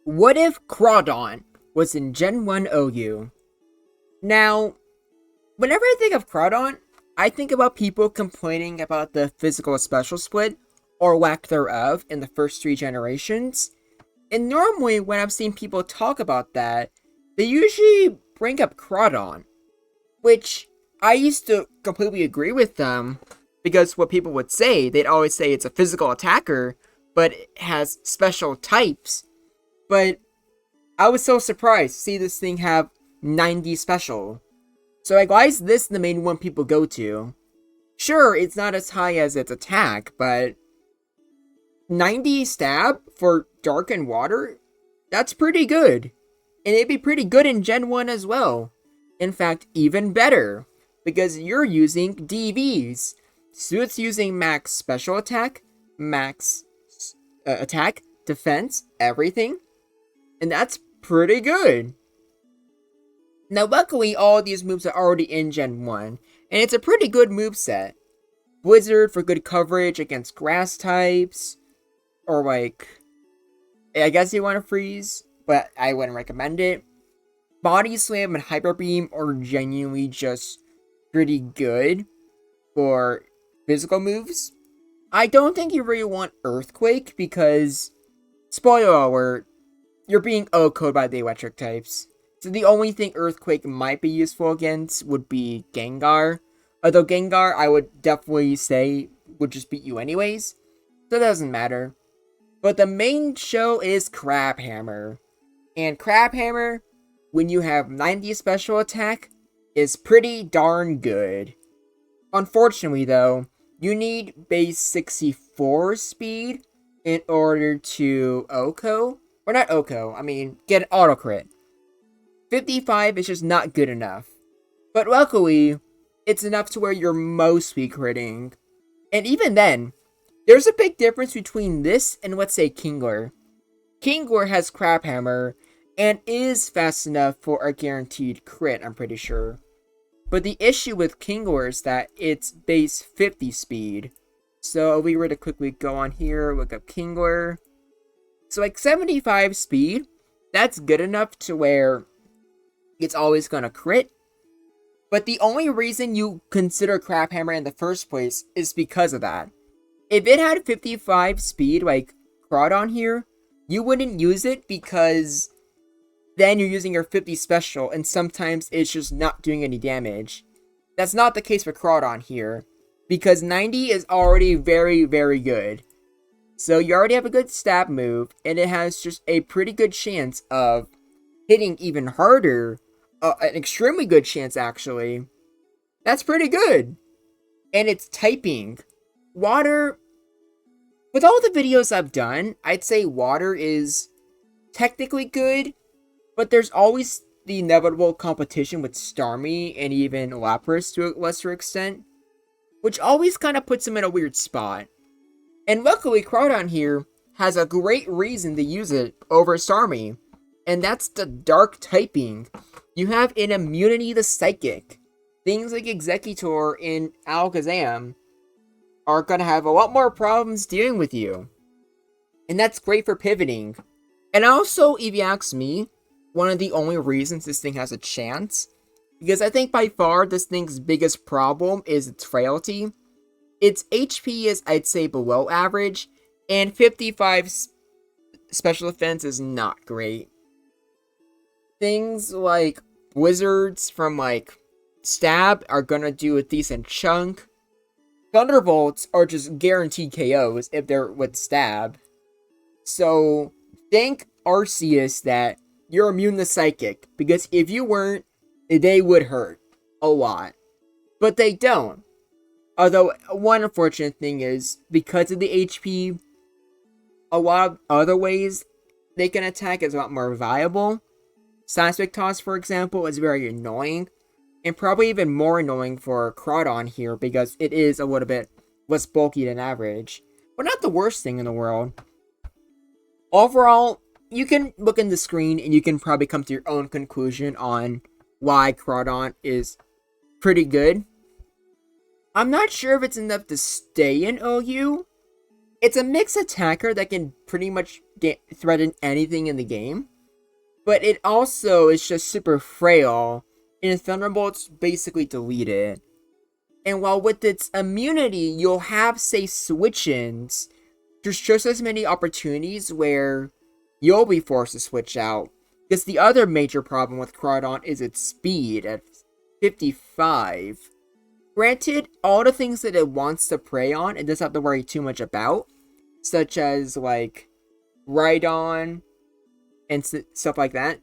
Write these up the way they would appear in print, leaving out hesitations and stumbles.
What if CRAWDAUNT was in Gen 1 OU? Now, whenever I think of CRAWDAUNT, I think about people complaining about the physical special split, or lack thereof, in the first three generations. And normally, when I've seen people talk about that, they usually bring up CRAWDAUNT, which I used to completely agree with them, because what people would say, they'd always say it's a physical attacker, but it has special types. But I was so surprised to see this thing have 90 special. So like, why is this the main one people go to? Sure, it's not as high as its attack, but 90 stab for dark and water? That's pretty good. And it'd be pretty good in Gen 1 as well. In fact, even better, because you're using DVs. So it's using max special attack, max attack, defense, everything. And that's pretty good. Now, luckily, all these moves are already in Gen 1, and it's a pretty good moveset. Blizzard for good coverage against grass types, or like, I guess you want to freeze, but I wouldn't recommend it. Body Slam and Hyper Beam are genuinely just pretty good for physical moves. I don't think you really want Earthquake because, spoiler alert, you're being OHKO'd by the electric types. So the only thing Earthquake might be useful against would be Gengar. Although Gengar, I would definitely say, would just beat you anyways. So it doesn't matter. But the main show is Crabhammer. And Crabhammer, when you have 90 special attack, is pretty darn good. Unfortunately though, you need base 64 speed in order to OHKO. Or not OHKO, I mean, get an auto crit. 55 is just not good enough. But luckily, it's enough to where you're mostly critting. And even then, there's a big difference between this and, let's say, Kingler. Kingler has Crabhammer and is fast enough for a guaranteed crit, I'm pretty sure. But the issue with Kingler is that it's base 50 speed. So if we were to quickly go on here, look up Kingler. So like 75 speed, that's good enough to where it's always gonna crit. But the only reason you consider Crabhammer in the first place is because of that. If it had 55 speed like CRAWDAUNT here, you wouldn't use it because then you're using your 50 special and sometimes it's just not doing any damage. That's not the case for CRAWDAUNT here, because 90 is already very, very good. So you already have a good stab move, and it has just a pretty good chance of hitting even harder. An extremely good chance, actually. That's pretty good. And it's typing. Water, with all the videos I've done, I'd say water is technically good, but there's always the inevitable competition with Starmie and even Lapras to a lesser extent, which always kind of puts him in a weird spot. And luckily, CRAWDAUNT here has a great reason to use it over Starmie, and that's the dark typing. You have an immunity to Psychic. Things like Executor and Alakazam are going to have a lot more problems dealing with you. And that's great for pivoting. And also, if you ask me, one of the only reasons this thing has a chance, because I think by far this thing's biggest problem is its frailty. Its HP is, I'd say, below average, and 55 special defense is not great. Things like Blizzards from, like, Stab are gonna do a decent chunk. Thunderbolts are just guaranteed KOs if they're with Stab. So, thank Arceus that you're immune to Psychic, because if you weren't, they would hurt a lot. But they don't. Although, one unfortunate thing is, because of the HP, a lot of other ways they can attack is a lot more viable. Seismic Toss, for example, is very annoying, and probably even more annoying for CRAWDAUNT here, because it is a little bit less bulky than average. But not the worst thing in the world. Overall, you can look in the screen and you can probably come to your own conclusion on why CRAWDAUNT is pretty good. I'm not sure if it's enough to stay in OU, It's a mixed attacker that can pretty much threaten anything in the game, but it also is just super frail, and Thunderbolts basically delete it. And while with its immunity, you'll have, say, switch-ins, there's just as many opportunities where you'll be forced to switch out. Because the other major problem with CRAWDAUNT is its speed at 55. Granted, all the things that it wants to prey on, it doesn't have to worry too much about, such as, like, Rhydon and stuff like that.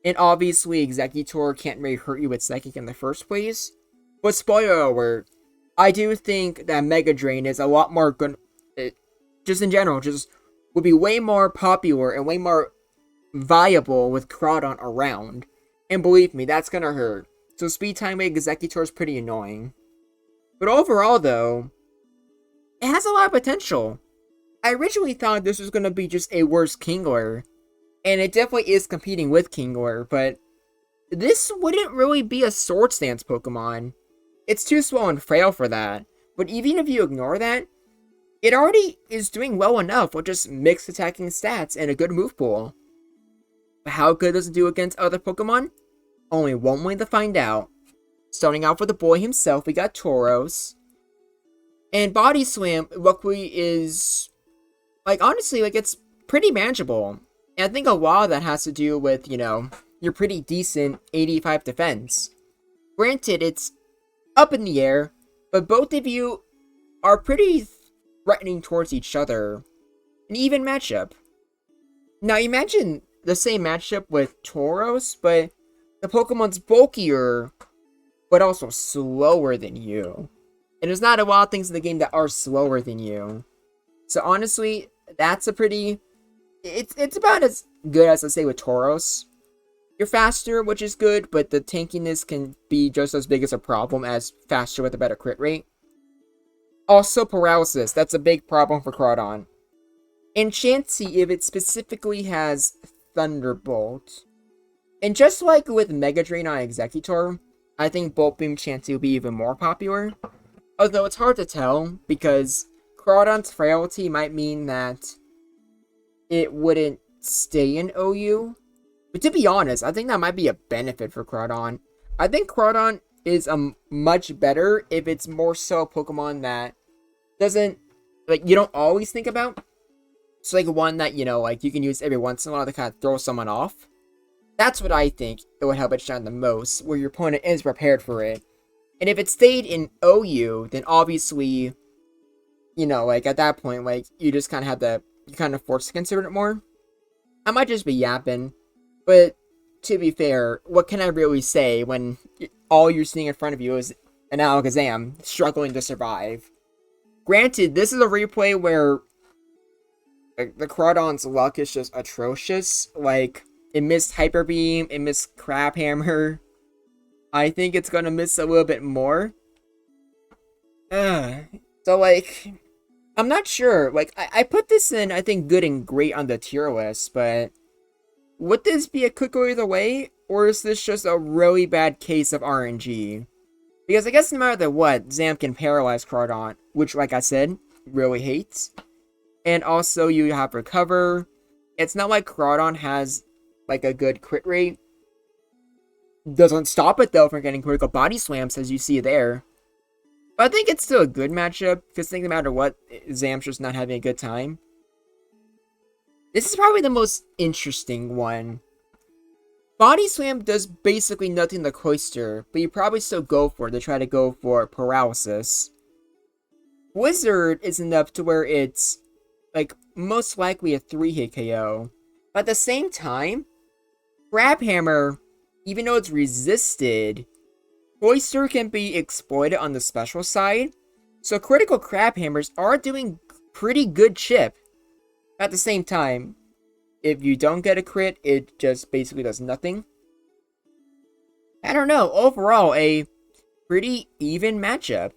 And obviously, Executor can't really hurt you with Psychic in the first place. But spoiler alert, I do think that Mega Drain is a lot more good, just in general, just would be way more popular and way more viable with CRAWDAUNT around. And believe me, that's gonna hurt. So Speed Time Executor is pretty annoying. But overall though, it has a lot of potential. I originally thought this was gonna be just a worse Kingler, and it definitely is competing with Kingler, but this wouldn't really be a Sword Stance Pokemon. It's too slow and frail for that. But even if you ignore that, it already is doing well enough with just mixed attacking stats and a good move pool. But how good does it do against other Pokemon? Only one way to find out. Starting off with the boy himself, we got Tauros. And Body Slam, luckily, is, like, honestly, like, it's pretty manageable. And I think a lot of that has to do with, you know, your pretty decent 85 defense. Granted, it's up in the air, but both of you are pretty threatening towards each other. An even matchup. Now, imagine the same matchup with Tauros, but the Pokemon's bulkier, but also slower than you. And there's not a lot of things in the game that are slower than you. So honestly, that's a pretty... It's about as good as, let's say, with Tauros. You're faster, which is good, but the tankiness can be just as big as a problem as faster with a better crit rate. Also, paralysis. That's a big problem for CRAWDAUNT. And Chansey, if it specifically has Thunderbolt. And just like with Mega Drain on Executor, I think Bolt Beam Chansey will be even more popular. Although it's hard to tell, because CRAWDAUNT's frailty might mean that it wouldn't stay in OU. But to be honest, I think that might be a benefit for CRAWDAUNT. I think CRAWDAUNT is much better if it's more so a Pokemon that doesn't, like, you don't always think about. It's like one that, you know, like, you can use every once in a while to kind of throw someone off. That's what I think it would help it shine the most, where your opponent is prepared for it. And if it stayed in OU, then obviously, you know, like, at that point, like, you just kind of have to, you kind of forced to consider it more. I might just be yapping, but to be fair, what can I really say when all you're seeing in front of you is an Alakazam struggling to survive? Granted, this is a replay where the CRAWDAUNT's luck is just atrocious. Like, it missed Hyper Beam, it missed Crab Hammer. I think it's gonna miss a little bit more. So, like, I'm not sure. Like, I put this in, I think, good and great on the tier list, but would this be a quick either way, or is this just a really bad case of RNG? Because I guess no matter what, Zam can paralyze CRAWDAUNT, which, like I said, really hates. And also, you have Recover. It's not like CRAWDAUNT has, like, a good crit rate. Doesn't stop it, though, from getting critical body slams, as you see there. But I think it's still a good matchup, because I think no matter what, Zam's just not having a good time. This is probably the most interesting one. Body Slam does basically nothing to Cloyster, but you probably still go for it to try to go for Paralysis. Blizzard is enough to where it's, like, most likely a 3-hit KO. But at the same time, Crab Hammer, even though it's resisted, Cloyster can be exploited on the special side. So critical Crab Hammers are doing pretty good chip. At the same time, if you don't get a crit, it just basically does nothing. I don't know, overall, a pretty even matchup.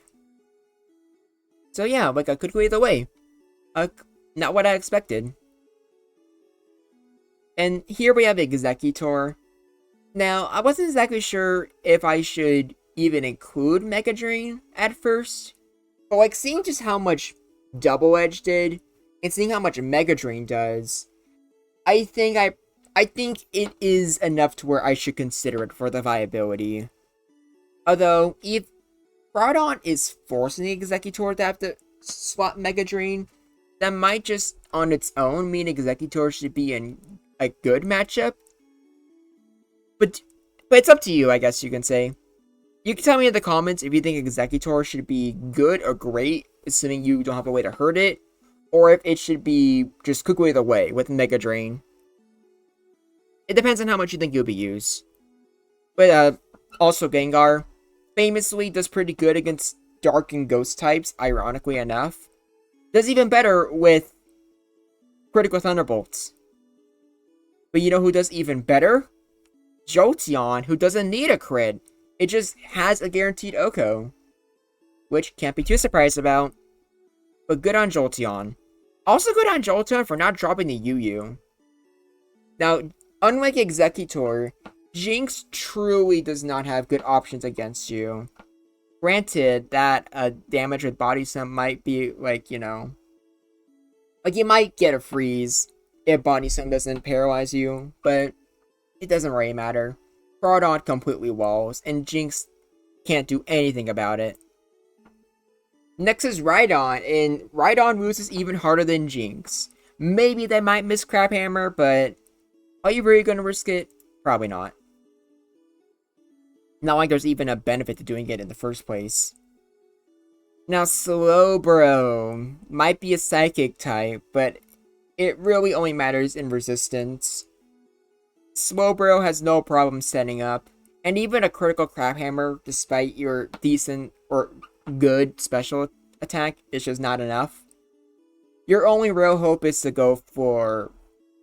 So yeah, like, I could go either way. Not what I expected. And here we have Executor. Now, I wasn't exactly sure if I should even include Mega Drain at first. But, like, seeing just how much Double Edge did, and seeing how much Mega Drain does, I think it is enough to where I should consider it for the viability. Although, if CRAWDAUNT is forcing the Executor to have to swap Mega Drain, that might just on its own mean Executor should be in a good matchup. But it's up to you, I guess you can say. You can tell me in the comments if you think Executor should be good or great, assuming you don't have a way to hurt it, or if it should be just quickly the way with Mega Drain. It depends on how much you think you'll be used. But also Gengar famously does pretty good against Dark and Ghost types, ironically enough. Does even better with Critical Thunderbolts. But you know who does even better? Jolteon, who doesn't need a crit. It just has a guaranteed OHKO. Which can't be too surprised about. But good on Jolteon. Also good on Jolteon for not dropping the UU. Now, unlike Executor, Jinx truly does not have good options against you. Granted, that damage with Body Slam might be, like, you know... like, you might get a freeze if Body Slam doesn't paralyze you, but it doesn't really matter. CRAWDAUNT completely walls, and Jinx can't do anything about it. Next is Rhydon, and Rhydon loses even harder than Jinx. Maybe they might miss Crabhammer, but are you really going to risk it? Probably not. Not like there's even a benefit to doing it in the first place. Now, Slowbro might be a Psychic type, but it really only matters in resistance. Slowbro has no problem setting up, and even a critical Crabhammer, despite your decent or good special attack, is just not enough. Your only real hope is to go for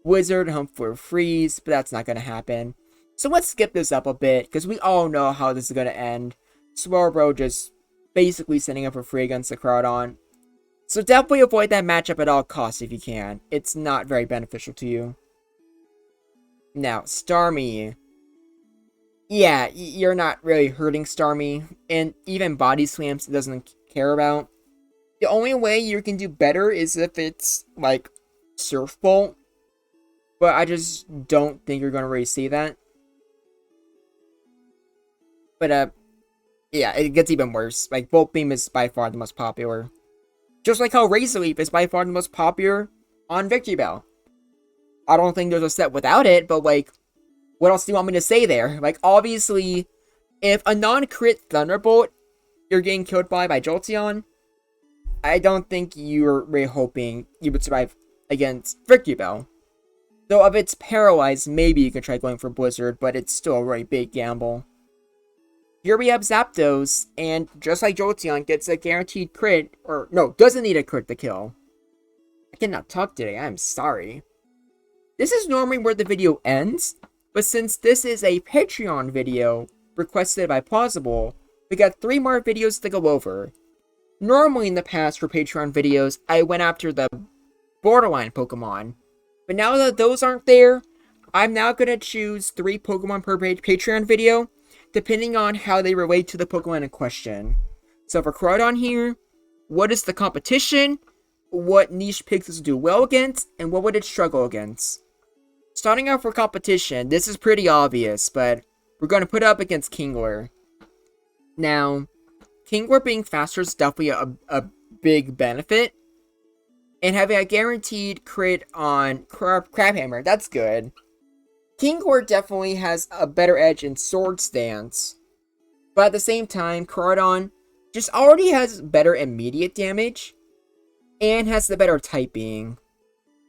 Wizard, hope for Freeze, but that's not going to happen. So let's skip this up a bit, because we all know how this is going to end. Slowbro just basically setting up for free against the CRAWDAUNT. So definitely avoid that matchup at all costs if you can. It's not very beneficial to you. Now, Starmie. Yeah, you're not really hurting Starmie, and even Body Slams it doesn't care about. The only way you can do better is if it's, like, Surf Bolt. But I just don't think you're going to really see that. But, yeah, it gets even worse. Like, Volt Beam is by far the most popular. Just like how Razor Leaf is by far the most popular on Victory Bell. I don't think there's a set without it, but, like, what else do you want me to say there? Like, obviously, if a non-crit Thunderbolt you're getting killed by Jolteon, I don't think you're really hoping you would survive against Victory Bell. Though if it's paralyzed, maybe you can try going for Blizzard, but it's still a really big gamble. Here we have Zapdos, and just like Jolteon, gets a guaranteed crit, or no, doesn't need a crit to kill. I cannot talk today, I'm sorry. This is normally where the video ends, but since this is a Patreon video requested by Plausible, we got 3 more videos to go over. Normally in the past for Patreon videos, I went after the borderline Pokemon, but now that those aren't there, I'm now going to choose 3 Pokemon per Patreon video, depending on how they relate to the Pokemon in question. So for CRAWDAUNT here, what is the competition, what niche picks does it do well against, and what would it struggle against? Starting out for competition, this is pretty obvious, but we're going to put it up against Kingler. Now, Kingler being faster is definitely a big benefit, and having a guaranteed crit on Crabhammer, that's good. Kingler definitely has a better edge in Sword Stance, but at the same time, CRAWDAUNT just already has better immediate damage, and has the better typing.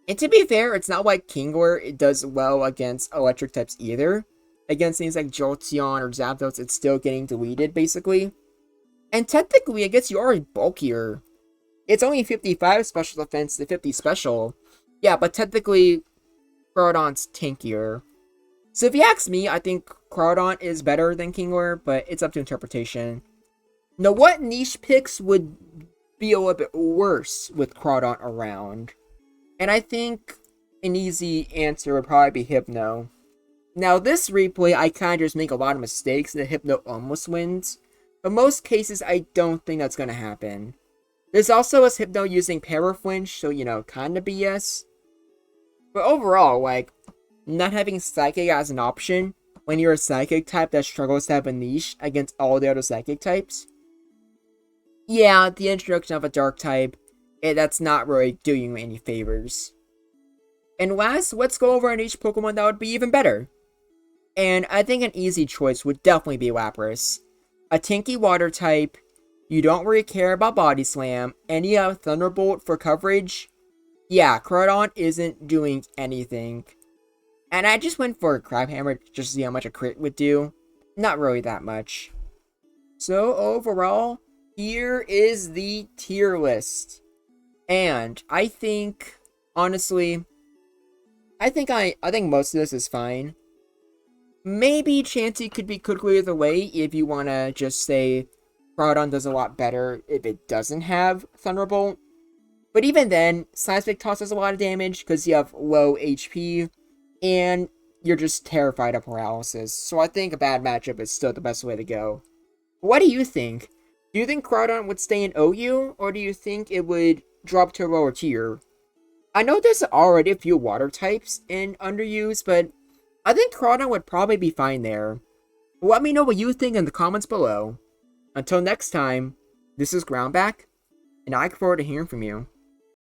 And to be fair, it's not like Kingler it does well against electric types either. Against things like Jolteon or Zapdos, it's still getting deleted, basically. And technically, I guess you are bulkier. It's only 55 special defense to 50 special. Yeah, but technically, CRAWDAUNT's tankier. So if you ask me, I think CRAWDAUNT is better than Kingler, but it's up to interpretation. Now, what niche picks would be a little bit worse with CRAWDAUNT around? And I think an easy answer would probably be Hypno. Now, this replay, I kind of just make a lot of mistakes, and Hypno almost wins. But most cases, I don't think that's going to happen. There's also a Hypno using Paraflinch, so kinda BS. But overall, like, not having Psychic as an option when you're a Psychic type that struggles to have a niche against all the other Psychic types. Yeah, the introduction of a Dark type, that's not really doing you any favors. And last, let's go over an each Pokemon that would be even better. And I think an easy choice would definitely be Lapras. A tanky water type, you don't really care about Body Slam, and you have Thunderbolt for coverage. Yeah, CRAWDAUNT isn't doing anything. And I just went for a Crab Hammer just to see how much a crit would do. Not really that much. So overall, here is the tier list. And I think, honestly, I think most of this is fine. Maybe Chansey could be cooked either way if you want to just say CRAWDAUNT does a lot better if it doesn't have Thunderbolt. But even then, Seismic Toss does a lot of damage because you have low HP, and you're just terrified of paralysis. So I think a bad matchup is still the best way to go. What do you think? Do you think CRAWDAUNT would stay in OU, or do you think it would drop to a lower tier? I know there's already a few water types in underuse, but I think CRAWDAUNT would probably be fine there. Let me know what you think in the comments below. Until next time, this is Groundback, and I look forward to hearing from you.